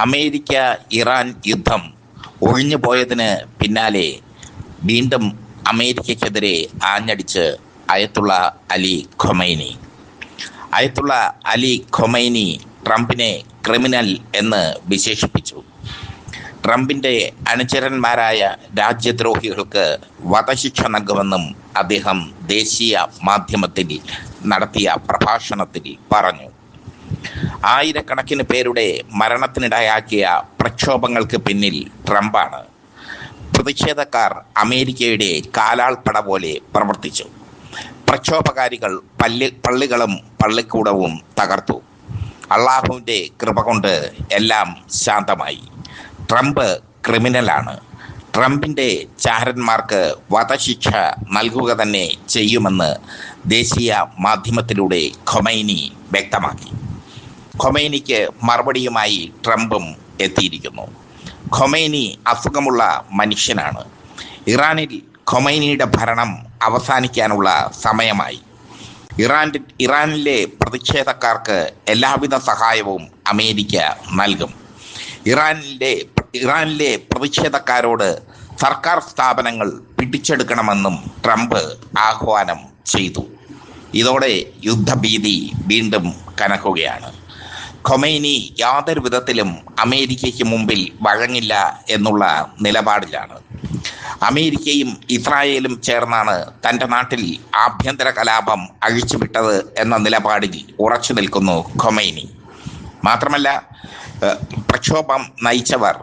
America Iran യുദ്ധം ഒഴിഞ്ഞുപോയതിന് പിന്നാലെ വീണ്ടും അമേരിക്കയ്ക്കെതിരെ ആഞ്ഞടിച്ച് അയത്തുള്ള അലി ഖൊമൈനി. അയത്തുള്ള അലി ഖൊമൈനി ട്രംപിനെ ക്രിമിനൽ എന്ന് വിശേഷിപ്പിച്ചു. ട്രംപിന്റെ അനുചരന്മാരായ രാജ്യദ്രോഹികൾക്ക് വധശിക്ഷ നൽകുമെന്നും അദ്ദേഹം ദേശീയ മാധ്യമത്തിൽ നടത്തിയ പ്രഭാഷണത്തിൽ പറഞ്ഞു. ആയിരക്കണക്കിന് പേരുടെ മരണത്തിനിടയാക്കിയ പ്രക്ഷോഭങ്ങൾക്ക് പിന്നിൽ ട്രംപാണ്. പ്രതിഷേധക്കാർ അമേരിക്കയുടെ കാലാൾപ്പട പോലെ പ്രവർത്തിച്ചു. പ്രക്ഷോഭകാരികൾ പള്ളികളും പള്ളിക്കൂടവും തകർത്തു. അള്ളാഹുവിൻ്റെ കൃപ കൊണ്ട് എല്ലാം ശാന്തമായി. ട്രംപ് ക്രിമിനലാണ്. ട്രംപിൻ്റെ ചാരന്മാർക്ക് വധശിക്ഷ നൽകുക തന്നെ ചെയ്യുമെന്ന് ദേശീയ മാധ്യമത്തിലൂടെ ഖൊമൈനി വ്യക്തമാക്കി. ഖൊമൈനിക്ക് മറുപടിയുമായി ട്രംപും എത്തിയിരിക്കുന്നു. ഖൊമൈനി അസുഖമുള്ള മനുഷ്യനാണ്. ഇറാനിൽ ഖൊമൈനിയുടെ ഭരണം അവസാനിക്കാനുള്ള സമയമായി. ഇറാനിലെ പ്രതിഷേധക്കാർക്ക് എല്ലാവിധ സഹായവും അമേരിക്ക നൽകും. ഇറാനിലെ പ്രതിഷേധക്കാരോട് സർക്കാർ സ്ഥാപനങ്ങൾ പിടിച്ചെടുക്കണമെന്നും ട്രംപ് ആഹ്വാനം ചെയ്തു. ഇതോടെ യുദ്ധഭീതി വീണ്ടും കനക്കുകയാണ്. ഖൊമൈനി യാതൊരു വിധത്തിലും അമേരിക്കയ്ക്ക് മുമ്പിൽ വഴങ്ങില്ല എന്നുള്ള നിലപാടിലാണ്. അമേരിക്കയും ഇസ്രായേലും ചേർന്നാണ് തൻ്റെ നാട്ടിൽ ആഭ്യന്തര കലാപം അഴിച്ചുവിട്ടത് എന്ന നിലപാടിൽ ഉറച്ചു നിൽക്കുന്നു ഖൊമൈനി. മാത്രമല്ല, പ്രക്ഷോഭം നയിച്ചവർ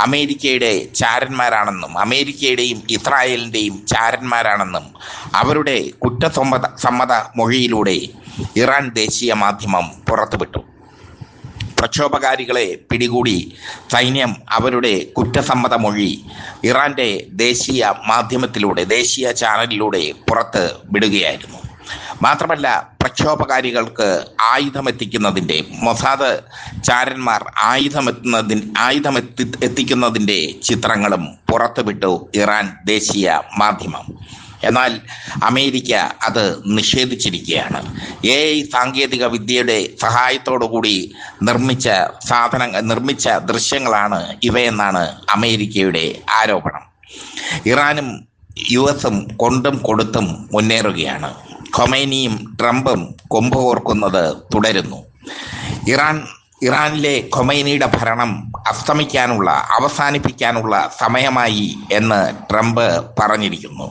അമേരിക്കയുടെ ചാരന്മാരാണെന്നും അമേരിക്കയുടെയും ഇസ്രായേലിൻ്റെയും ചാരന്മാരാണെന്നും അവരുടെ കുറ്റസമ്മത മൊഴിയിലൂടെ ഇറാൻ ദേശീയ മാധ്യമം പുറത്തുവിട്ടു. പ്രക്ഷോഭകാരികളെ പിടികൂടി സൈന്യം അവരുടെ കുറ്റസമ്മത മൊഴി ഇറാന്റെ ദേശീയ മാധ്യമത്തിലൂടെ, ദേശീയ ചാനലിലൂടെ പുറത്ത് വിടുകയായിരുന്നു. മാത്രമല്ല, പ്രക്ഷോഭകാരികൾക്ക് ആയുധമെത്തിക്കുന്നതിൻ്റെ, മൊസാദ് ചാരന്മാർ ആയുധമെത്തിക്കുന്നതിൻ്റെ ചിത്രങ്ങളും പുറത്തുവിട്ടു ഇറാൻ ദേശീയ മാധ്യമം. എന്നാൽ അമേരിക്ക അത് നിഷേധിച്ചിരിക്കുകയാണ്. AI സാങ്കേതിക വിദ്യയുടെ സഹായത്തോടുകൂടി നിർമ്മിച്ച ദൃശ്യങ്ങളാണ് ഇവയെന്നാണ് അമേരിക്കയുടെ ആരോപണം. ഇറാനും US-ഉം കൊണ്ടും കൊടുത്തും മുന്നേറുകയാണ്. ഖൊമൈനിയും ട്രംപും കൊമ്പ് കോർക്കുന്നത് തുടരുന്നു. ഇറാനിലെ ഖൊമൈനിയുടെ ഭരണം അവസാനിപ്പിക്കാനുള്ള സമയമായി എന്ന് ട്രംപ് പറഞ്ഞിരിക്കുന്നു.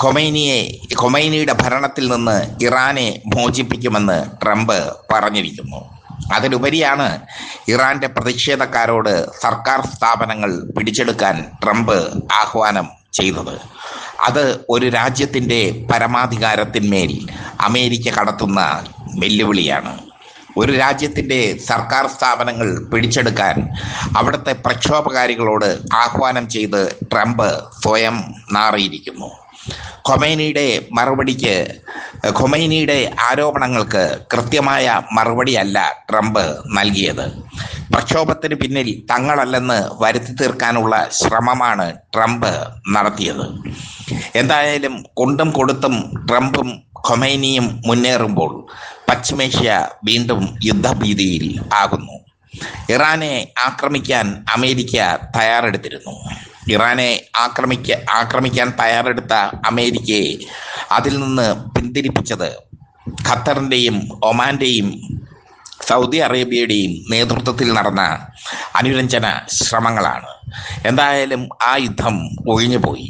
ഖൊമൈനിയുടെ ഭരണത്തിൽ നിന്ന് ഇറാനെ മോചിപ്പിക്കുമെന്ന് ട്രംപ് പറഞ്ഞിരിക്കുന്നു. അതിലുപരിയാണ് ഇറാന്റെ പ്രതിഷേധക്കാരോട് സർക്കാർ സ്ഥാപനങ്ങൾ പിടിച്ചെടുക്കാൻ ട്രംപ് ആഹ്വാനം ചെയ്തത്. അത് ഒരു രാജ്യത്തിൻ്റെ പരമാധികാരത്തിന്മേൽ അമേരിക്ക കടത്തുന്ന വെല്ലുവിളിയാണ്. ഒരു രാജ്യത്തിൻ്റെ സർക്കാർ സ്ഥാപനങ്ങൾ പിടിച്ചെടുക്കാൻ അവിടുത്തെ പ്രക്ഷോഭകാരികളോട് ആഹ്വാനം ചെയ്ത് ട്രംപ് സ്വയം നാറിയിരിക്കുന്നു. ഖൊമൈനിയുടെ ആരോപണങ്ങൾക്ക് കൃത്യമായ മറുപടിയല്ല ട്രംപ് നൽകിയത്. പ്രക്ഷോഭത്തിന് പിന്നിൽ തങ്ങളല്ലെന്ന് വരുത്തി തീർക്കാനുള്ള ശ്രമമാണ് ട്രംപ് നടത്തിയത്. എന്തായാലും കൊണ്ടും കൊടുത്തും ട്രംപും ഖൊമൈനിയും മുന്നേറുമ്പോൾ പശ്ചിമേഷ്യ വീണ്ടും യുദ്ധഭീതിയിൽ ആകുന്നു. ഇറാനെ ആക്രമിക്കാൻ അമേരിക്ക തയ്യാറെടുത്തിരുന്നു. ഇറാനെ ആക്രമിക്കാൻ തയ്യാറെടുത്ത അമേരിക്കയെ അതിൽ നിന്ന് പിന്തിരിപ്പിച്ചത് ഖത്തറിൻ്റെയും ഒമാൻ്റെയും സൗദി അറേബ്യയുടെയും നേതൃത്വത്തിൽ നടന്ന അനുരഞ്ജന ശ്രമങ്ങളാണ്. എന്തായാലും ആ യുദ്ധം ഒഴിഞ്ഞുപോയി.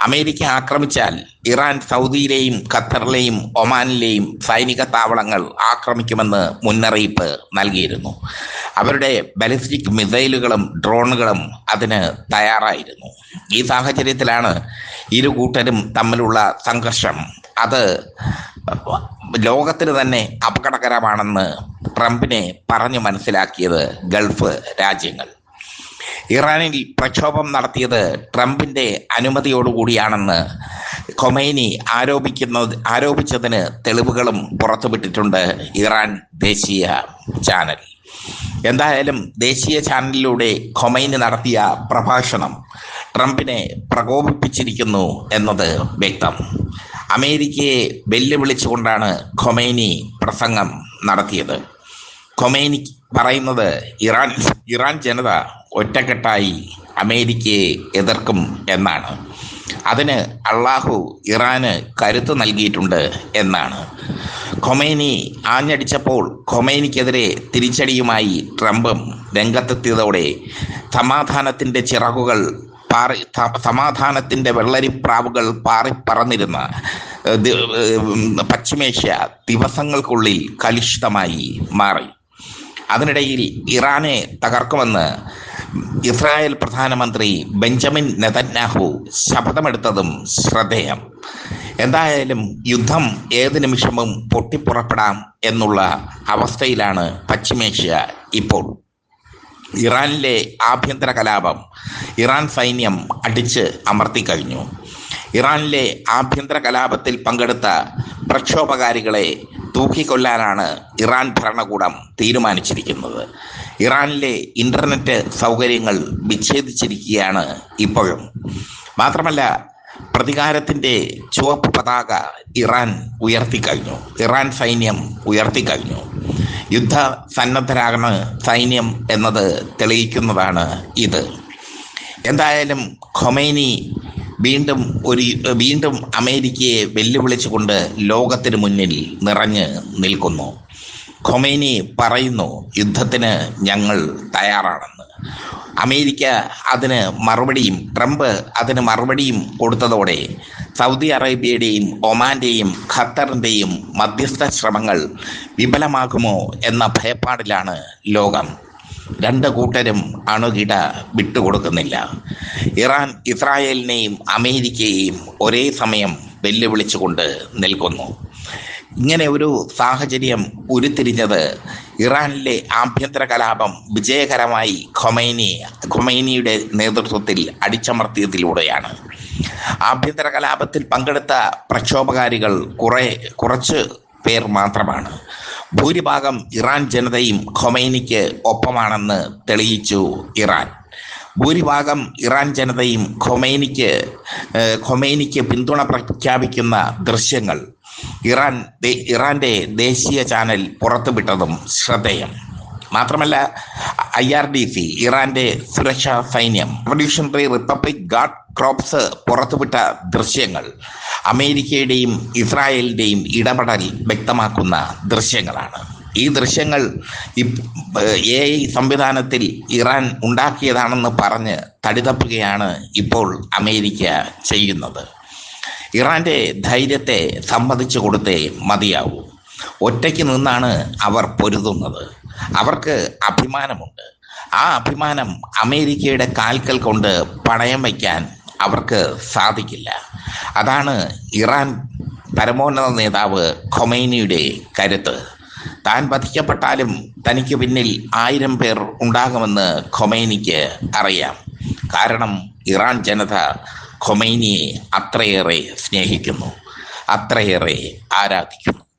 അമേരിക്ക ആക്രമിച്ചാൽ ഇറാൻ സൗദിയിലെയും ഖത്തറിലെയും ഒമാനിലെയും സൈനിക താവളങ്ങൾ ആക്രമിക്കുമെന്ന് മുന്നറിയിപ്പ് നൽകിയിരുന്നു. അവരുടെ ബാലിസ്റ്റിക് മിസൈലുകളും ഡ്രോണുകളും അതിന് തയ്യാറായിരുന്നു. ഈ സാഹചര്യത്തിലാണ് ഇരു കൂട്ടരും തമ്മിലുള്ള സംഘർഷം. അത് ലോകത്തിന് തന്നെ അപകടകരമാണെന്ന് ട്രംപിനെ പറഞ്ഞു മനസ്സിലാക്കിയത് ഗൾഫ് രാജ്യങ്ങൾ. ഇറാനിൽ പ്രക്ഷോഭം നടത്തിയത് ട്രംപിൻ്റെ അനുമതിയോടുകൂടിയാണെന്ന് ഖൊമൈനി ആരോപിച്ചതിന് തെളിവുകളും പുറത്തുവിട്ടിട്ടുണ്ട് ഇറാൻ ദേശീയ ചാനൽ. എന്തായാലും ദേശീയ ചാനലിലൂടെ ഖൊമൈനി നടത്തിയ പ്രഭാഷണം ട്രംപിനെ പ്രകോപിപ്പിച്ചിരിക്കുന്നു എന്നത് വ്യക്തം. അമേരിക്കയെ വെല്ലുവിളിച്ചുകൊണ്ടാണ് ഖൊമൈനി പ്രസംഗം നടത്തിയത്. ഖൊമൈനി പറയുന്നത് ഇറാൻ ജനത ഒറ്റക്കെട്ടായി അമേരിക്കയെ എതിർക്കും എന്നാണ്. അതിന് അള്ളാഹു ഇറാന് കരുത്ത് നൽകിയിട്ടുണ്ട് എന്നാണ്. ഖൊമൈനി ആഞ്ഞടിച്ചപ്പോൾ ഖൊമൈനിക്കെതിരെ തിരിച്ചടിയുമായി ട്രംപും രംഗത്തെത്തിയതോടെ സമാധാനത്തിൻ്റെ ചിറകുകൾ സമാധാനത്തിൻ്റെ വെള്ളരിപ്രാവുകൾ പാറിപ്പറന്നിരുന്ന പശ്ചിമേഷ്യ ദിവസങ്ങൾക്കുള്ളിൽ കലുഷിതമായി മാറി. അതിനിടയിൽ ഇറാനെ തകർക്കുമെന്ന് ഇസ്രായേൽ പ്രധാനമന്ത്രി ബെഞ്ചമിൻ നെതന്യാഹു ശപഥമെടുത്തതും ശ്രദ്ധേയം. എന്തായാലും യുദ്ധം ഏത് നിമിഷവും പൊട്ടിപ്പുറപ്പെടാം എന്നുള്ള അവസ്ഥയിലാണ് പശ്ചിമേഷ്യ ഇപ്പോൾ. ഇറാനിലെ ആഭ്യന്തര കലാപം ഇറാൻ സൈന്യം അടിച്ച് അമർത്തിക്കഴിഞ്ഞു. ഇറാനിലെ ആഭ്യന്തര കലാപത്തിൽ പങ്കെടുത്ത പ്രക്ഷോഭകാരികളെ തൂക്കിക്കൊല്ലാനാണ് ഇറാൻ ഭരണകൂടം തീരുമാനിച്ചിരിക്കുന്നത്. ഇറാനിലെ ഇൻ്റർനെറ്റ് സൗകര്യങ്ങൾ വിച്ഛേദിച്ചിരിക്കുകയാണ് ഇപ്പോഴും. മാത്രമല്ല, പ്രതികാരത്തിൻ്റെ ചുവപ്പ് പതാക ഇറാൻ ഉയർത്തിക്കഴിഞ്ഞു. ഇറാൻ സൈന്യം ഉയർത്തിക്കഴിഞ്ഞു. യുദ്ധ സന്നദ്ധരാണ് സൈന്യം എന്നത് തെളിയിക്കുന്നതാണ് ഇത്. എന്തായാലും ഖൊമൈനി വീണ്ടും അമേരിക്കയെ വെല്ലുവിളിച്ചുകൊണ്ട് ലോകത്തിന് മുന്നിൽ നിറഞ്ഞ് നിൽക്കുന്നു. ഖൊമൈനി പറയുന്നു, യുദ്ധത്തിന് ഞങ്ങൾ തയ്യാറാണെന്ന്. അമേരിക്ക ട്രംപ് അതിന് മറുപടിയും കൊടുത്തതോടെ സൗദി അറേബ്യയുടെയും ഒമാന്റെയും ഖത്തറിൻ്റെയും മധ്യസ്ഥ ശ്രമങ്ങൾ വിഫലമാകുമോ എന്ന ഭയപ്പാടിലാണ് ലോകം. രണ്ട് കൂട്ടരും അണുകിട വിട്ടുകൊടുക്കുന്നില്ല. ഇറാൻ ഇസ്രായേലിനെയും അമേരിക്കയെയും ഒരേ സമയം വെല്ലുവിളിച്ചുകൊണ്ട് നിൽക്കുന്നു. ഇങ്ങനെ ഒരു സാഹചര്യം ഉരുത്തിരിഞ്ഞത് ഇറാനിലെ ആഭ്യന്തര കലാപം വിജയകരമായി ഖൊമൈനിയുടെ നേതൃത്വത്തിൽ അടിച്ചമർത്തിയതിലൂടെയാണ്. ആഭ്യന്തര കലാപത്തിൽ പങ്കെടുത്ത പ്രക്ഷോഭകാരികൾ കുറച്ച് പേർ മാത്രമാണ്. ഭൂരിഭാഗം ഇറാൻ ജനതയും ഖൊമൈനിക്ക് ഒപ്പമാണെന്ന് തെളിയിച്ചു ഇറാൻ. ഭൂരിഭാഗം ഇറാൻ ജനതയും ഖൊമൈനിക്ക് പിന്തുണ പ്രഖ്യാപിക്കുന്ന ദൃശ്യങ്ങൾ ഇറാന്റെ ദേശീയ ചാനൽ പുറത്തുവിട്ടതും ശ്രദ്ധേയം. മാത്രമല്ല, IRGC ഇറാന്റെ സുരക്ഷാ സൈന്യം റവല്യൂഷണറി റിപ്പബ്ലിക് ഗാർഡ് ക്രോപ്സ് പുറത്തുവിട്ട ദൃശ്യങ്ങൾ അമേരിക്കയുടെയും ഇസ്രായേലിൻ്റെയും ഇടപെടൽ വ്യക്തമാക്കുന്ന ദൃശ്യങ്ങളാണ്. ഈ ദൃശ്യങ്ങൾ AI സംവിധാനത്തിൽ ഇറാൻ ഉണ്ടാക്കിയതാണെന്ന് പറഞ്ഞ് തടിതപ്പുകയാണ് ഇപ്പോൾ അമേരിക്ക ചെയ്യുന്നത്. ഇറാന്റെ ധൈര്യത്തെ സമ്മതിച്ചു കൊടുത്തേ മതിയാവൂ. ഒറ്റയ്ക്ക് നിന്നാണ് അവർ പൊരുതുന്നത്. അവർക്ക് അഭിമാനമുണ്ട്. ആ അഭിമാനം അമേരിക്കയുടെ കാൽക്കൽ കൊണ്ട് പണയം വയ്ക്കാൻ അവർക്ക് സാധിക്കില്ല. അതാണ് ഇറാൻ പരമോന്നത നേതാവ് ഖൊമൈനിയുടെ കരുത്ത്. താൻ വധിക്കപ്പെട്ടാലും തനിക്ക് പിന്നിൽ 1000 പേർ ഉണ്ടാകുമെന്ന് ഖൊമൈനിക്ക് അറിയാം. കാരണം ഇറാൻ ജനത ഖൊമൈനിയെ അത്രയേറെ സ്നേഹിക്കുന്നു, അത്രയേറെ ആരാധിക്കുന്നു.